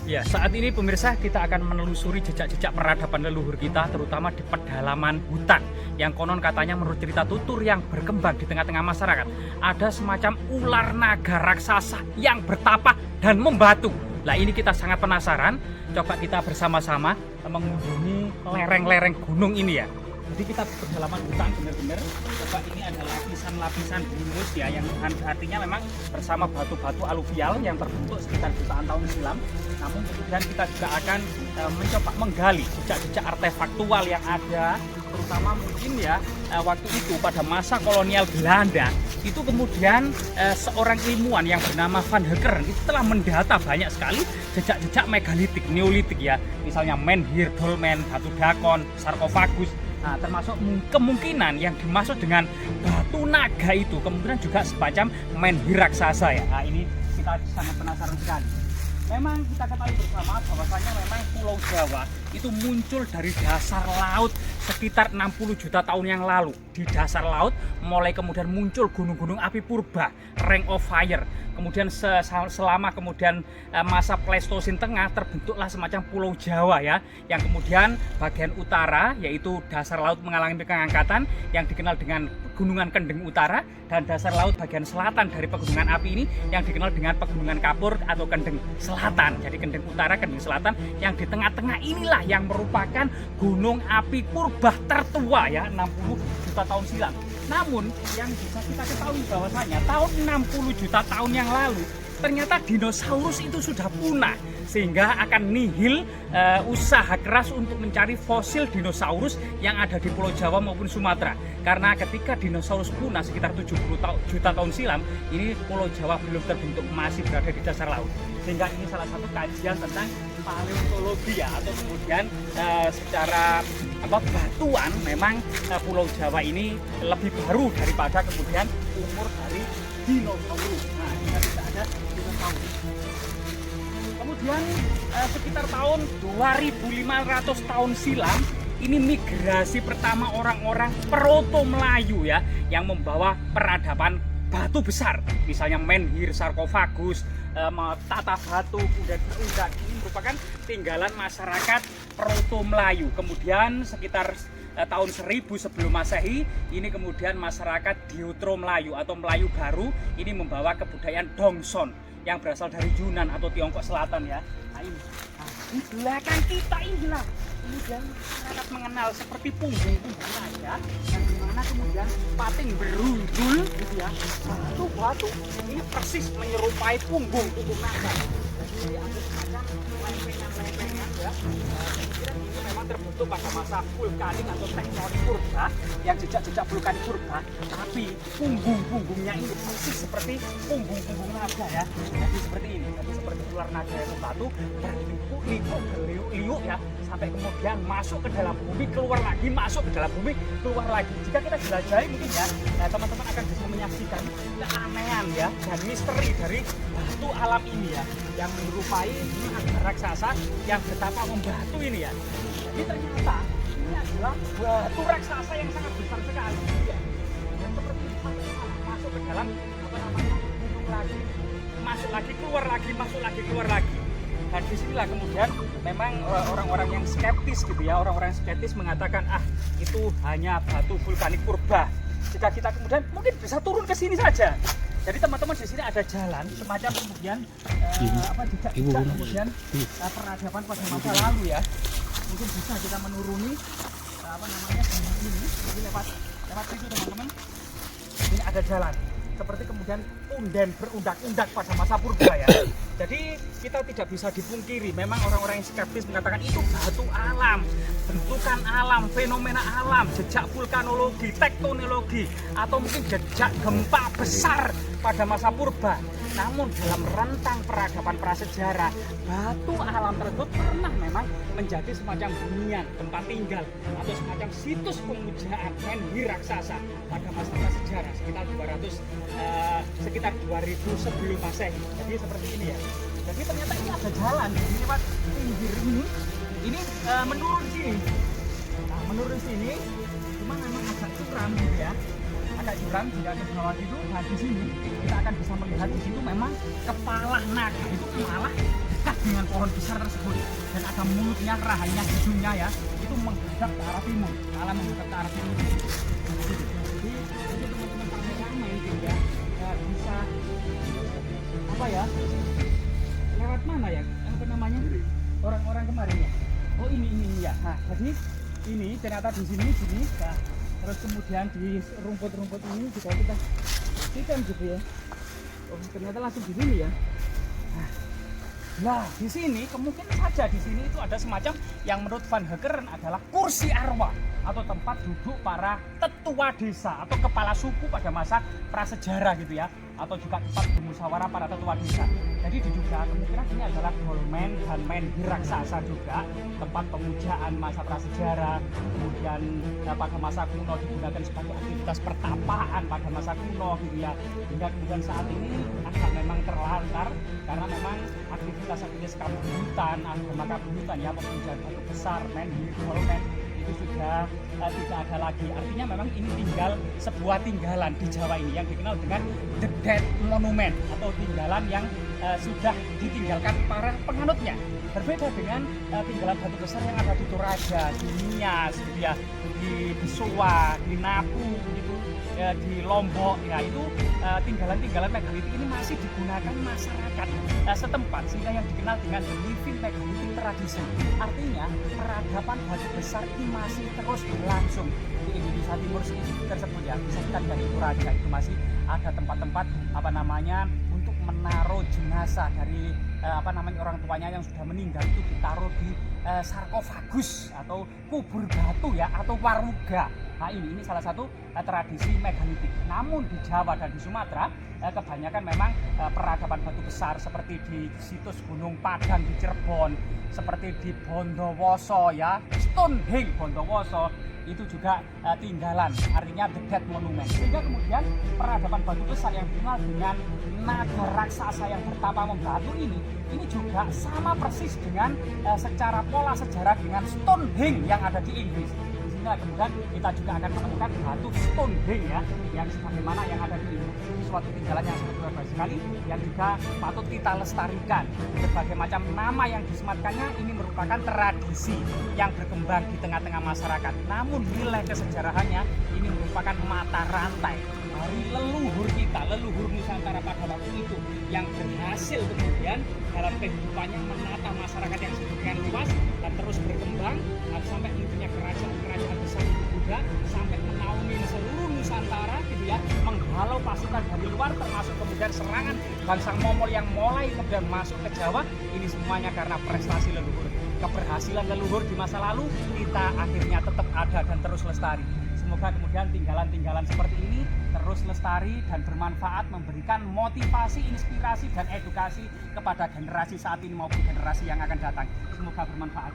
Ya, saat ini pemirsa kita akan menelusuri jejak-jejak peradaban leluhur kita, terutama di pedalaman hutan yang konon katanya menurut cerita tutur yang berkembang di tengah-tengah masyarakat ada semacam ular naga raksasa yang bertapa dan membatu. Nah, ini kita sangat penasaran. Coba kita bersama-sama mengunjungi lereng-lereng gunung ini ya. Jadi kita pedalaman hutan benar-benar. Coba ini ada lapisan-lapisan humus ya, yang artinya memang bersama batu-batu aluvial yang terbentuk sekitar jutaan tahun silam. Namun kemudian kita juga akan mencoba menggali jejak-jejak artefaktual yang ada, terutama mungkin ya waktu itu pada masa kolonial Belanda itu kemudian seorang ilmuwan yang bernama Van Heckeren itu telah mendata banyak sekali jejak-jejak megalitik, neolitik ya, misalnya menhir, dolmen, batu dakon, sarkofagus. Nah, termasuk kemungkinan yang dimaksud dengan batu naga itu kemungkinan juga semacam menhir raksasa ya. Nah, ini kita sangat penasaran sekali. Memang kita ketahui bersama bahwasanya memang Pulau Jawa itu muncul dari dasar laut sekitar 60 juta tahun yang lalu. Di dasar laut mulai kemudian muncul gunung-gunung api purba, ring of fire. Kemudian selama kemudian masa Pleistosen tengah terbentuklah semacam Pulau Jawa ya, yang kemudian bagian utara yaitu dasar laut mengalami pengangkatan yang dikenal dengan Gunungan Kendeng Utara, dan dasar laut bagian selatan dari pegunungan api ini yang dikenal dengan Pegunungan Kapur atau Kendeng Selatan. Jadi Kendeng Utara, Kendeng Selatan, yang di tengah-tengah inilah yang merupakan gunung api purba tertua ya, 60 juta tahun silam. Namun yang bisa kita ketahui bahwasanya tahun 60 juta tahun yang lalu ternyata dinosaurus itu sudah punah, sehingga akan nihil usaha keras untuk mencari fosil dinosaurus yang ada di Pulau Jawa maupun Sumatera. Karena ketika dinosaurus punah sekitar 70 juta tahun silam, ini Pulau Jawa belum terbentuk, masih berada di dasar laut. Sehingga ini salah satu kajian tentang paleontologi ya, atau kemudian secara batuan memang Pulau Jawa ini lebih baru daripada kemudian umur dari dinosaurus. Nah, kita bisa ada dinosaurus. Kemudian sekitar tahun 2500 tahun silam ini migrasi pertama orang-orang Proto Melayu ya, yang membawa peradaban batu besar, misalnya menhir, sarkofagus, tata batu, kuda-kuda. Ini merupakan tinggalan masyarakat Proto Melayu. Kemudian sekitar tahun 1000 sebelum Masehi ini kemudian masyarakat Deutero Melayu atau Melayu Baru ini membawa kebudayaan Dongson yang berasal dari Yunan atau Tiongkok Selatan ya. Nah, di belakang kita inilah kemudian masyarakat mengenal seperti punggung naga, yang dimana kemudian pating berundul gitu ya, batu-batu ini persis menyerupai punggung naga. Jadi ada semacam lempengan ya. Kemudian ini memang terbentuk pada masa vulkanik atau tektonik purba, yang jejak-jejak vulkanik purba, tapi punggung-punggungnya ini persis seperti punggung-punggung naga ya. Jadi seperti ini, jadi seperti ular naga yang batu berliuk-liuk, berliuk-liuk ya, sampai kemudian masuk ke dalam bumi, keluar lagi, masuk ke dalam bumi, keluar lagi. Jika kita jelajahi mungkin ya, nah, teman-teman akan bisa menyaksikan keanehan ya dan misteri dari batu alam ini ya, yang menyerupai naga raksasa yang betapa membatu ini ya. Jadi ternyata ini adalah batu raksasa yang sangat besar sekali ya. Dan seperti masuk ke dalam gunung lagi, masuk lagi, keluar lagi, masuk lagi, keluar lagi. Dan disinilah kemudian memang orang-orang yang skeptis gitu ya, orang-orang yang skeptis mengatakan itu hanya batu vulkanik purba. Jika kita kemudian mungkin bisa turun ke sini saja. Jadi teman-teman di sini ada jalan semacam kemudian jejak-jejak kemudian peradaban pada masa lalu ya. Mungkin bisa kita menuruni gunung ini. Jadi lewat situ teman-teman. Ini ada jalan. Seperti kemudian punden berundak-undak pada masa purba ya. Jadi kita tidak bisa dipungkiri, memang orang-orang yang skeptis mengatakan itu batu alam, bentukan alam, fenomena alam, jejak vulkanologi, tektonologi, atau mungkin jejak gempa besar pada masa purba. Namun dalam rentang peradaban prasejarah, batu alam tersebut pernah memang menjadi semacam hunian, tempat tinggal, atau semacam situs pemujaan menhir raksasa pada masa prasejarah sekitar 2000 sebelum Masehi. Jadi seperti ini ya. Jadi ternyata ini ada jalan di lewat pinggir ini menurun sini. Nah, menurun sini cuma memang agak curam gitu ya. Agak curam jika ke bawah itu. Nah, di sini kita akan bisa melihat di situ memang kepala naga itu malah dekat dengan pohon pohon besar tersebut dan ada mulutnya, rahangnya, hidungnya ya, itu menghadap ke arah timur, malah menghadap ke arah timur. Jadi teman-teman kamera main game ya, bisa apa ya? Lewat mana ya? Apa namanya? Orang-orang kemarin ya. Oh ini ya. Nah jadi ini ternyata di sini. Nah, terus kemudian di rumput-rumput ini juga kita ikan gitu ya. Oh ternyata langsung di sini ya. Nah di sini kemungkinan saja di sini itu ada semacam yang menurut Van Heckeren adalah kursi arwah atau tempat duduk para tetua desa atau kepala suku pada masa prasejarah gitu ya, atau juga tempat bermusyawarah para tetua desa. Jadi diduga kemungkinan ini adalah dolmen dan menhir raksasa juga, tempat pemujaan masa prasejarah, kemudian pada masa kuno digunakan sebagai aktivitas pertapaan pada masa kuno gitu ya, hingga kemudian saat ini agak memang terlantar karena memang aktivitas kabuyutan, agama kabuyutan ya, pemujaan batu besar, menhir, dolmen itu sudah tidak ada lagi. Artinya memang ini tinggal sebuah tinggalan di Jawa ini yang dikenal dengan The Dead Monument atau tinggalan yang sudah ditinggalkan para penganutnya. Berbeda dengan tinggalan batu besar yang ada di Toraja, di Nias, gitu ya, di Besoa, di Napu, gitu, ya, di Lombok. Ya itu tinggalan-tinggalan megalitik ini masih digunakan masyarakat setempat sehingga yang dikenal dengan the living megalitik tradition. Artinya peradaban batu besar ini masih terus berlangsung di Indonesia Timur tersebut ya. Misalkan dari Toraja itu masih ada tempat-tempat apa namanya untuk menaruh jenazah dari orang tuanya yang sudah meninggal, itu ditaruh di sarkofagus atau kubur batu ya, atau waruga. Nah ini salah satu tradisi megalitik. Namun di Jawa dan di Sumatera kebanyakan memang peradaban batu besar seperti di situs Gunung Padang di Cirebon, seperti di Bondowoso ya, Stonehenge Bondowoso itu juga tinggalan, artinya The Dead Monument. Sehingga kemudian peradaban batu besar yang dikenal dengan naga raksasa yang bertapa membatu ini juga sama persis dengan secara pola sejarah dengan Stonehenge yang ada di Inggris. Nah, kemudian kita juga akan menemukan batu Stonehenge ya, yang sebagaimana yang ada di Inggris, suatu tinggalan yang sangat luar biasa sekali, yang juga patut kita lestarikan. Berbagai macam nama yang disematkannya ini merupakan tradisi yang berkembang di tengah-tengah masyarakat. Namun nilai kesejarahannya ini merupakan mata rantai dari leluhur kita, leluhur Nusantara pada waktu itu, yang berhasil kemudian dalam kehidupannya menata masyarakat yang sedemikian luas dan terus berkembang sampai mempunyai kerajaan besar juga, sampai menaungi seluruh Nusantara gitu ya, menghalau pasukan dari luar, termasuk kemudian serangan bangsa Mongol yang mulai kemudian masuk ke Jawa. Ini semuanya karena prestasi leluhur, keberhasilan leluhur di masa lalu, kita akhirnya tetap ada dan terus lestari. Semoga kemudian tinggalan-tinggalan seperti ini terus lestari dan bermanfaat, memberikan motivasi, inspirasi, dan edukasi kepada generasi saat ini maupun generasi yang akan datang. Semoga bermanfaat.